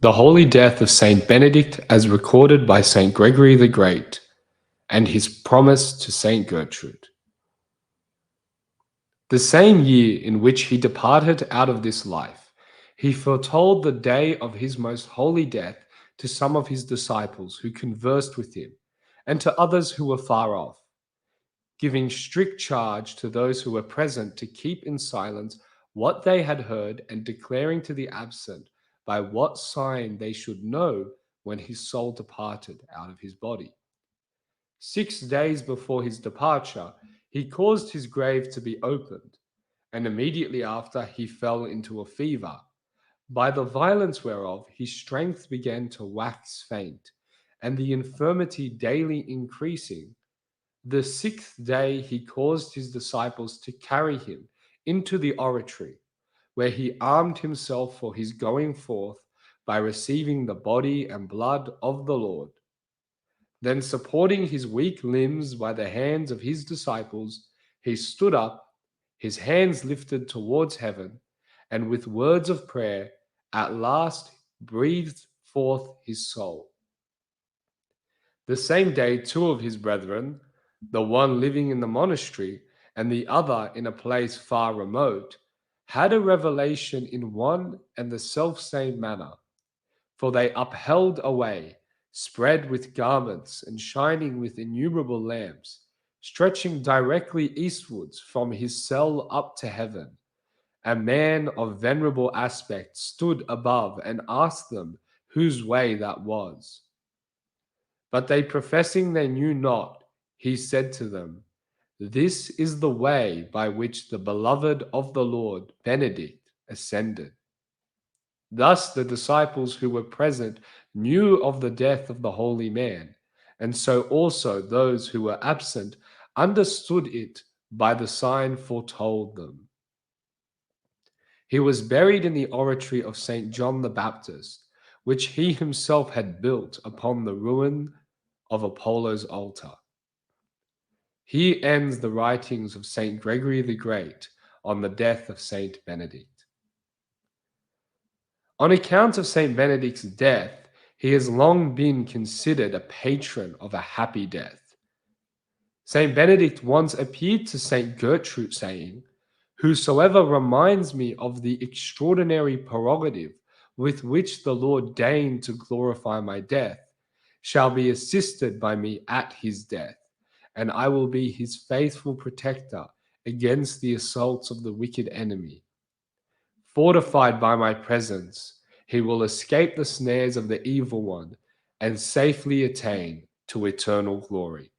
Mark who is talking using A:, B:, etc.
A: The holy death of Saint Benedict as recorded by Saint Gregory the Great, and his promise to Saint Gertrude. The same year in which he departed out of this life, he foretold the day of his most holy death to some of his disciples who conversed with him, and to others who were far off, giving strict charge to those who were present to keep in silence what they had heard, and declaring to the absent by what sign they should know when his soul departed out of his body. 6 days before his departure, he caused his grave to be opened, and immediately after he fell into a fever, by the violence whereof his strength began to wax faint, and the infirmity daily increasing. The 6th day he caused his disciples to carry him into the oratory, where he armed himself for his going forth by receiving the body and blood of the Lord. Then, supporting his weak limbs by the hands of his disciples, he stood up, his hands lifted towards heaven, and with words of prayer, at last breathed forth his soul. The same day, two of his brethren, the one living in the monastery and the other in a place far remote, had a revelation in one and the selfsame manner. For they upheld a way, spread with garments and shining with innumerable lamps, stretching directly eastwards from his cell up to heaven. A man of venerable aspect stood above and asked them whose way that was. But they professing they knew not, he said to them, "This is the way by which the beloved of the Lord, Benedict, ascended." Thus the disciples who were present knew of the death of the holy man, and so also those who were absent understood it by the sign foretold them. He was buried in the oratory of St. John the Baptist, which he himself had built upon the ruin of Apollo's altar. Here ends the writings of St. Gregory the Great on the death of St. Benedict. On account of St. Benedict's death, he has long been considered a patron of a happy death. St. Benedict once appeared to St. Gertrude, saying, "Whosoever reminds me of the extraordinary prerogative with which the Lord deigned to glorify my death, shall be assisted by me at his death, and I will be his faithful protector against the assaults of the wicked enemy. Fortified by my presence, he will escape the snares of the evil one and safely attain to eternal glory."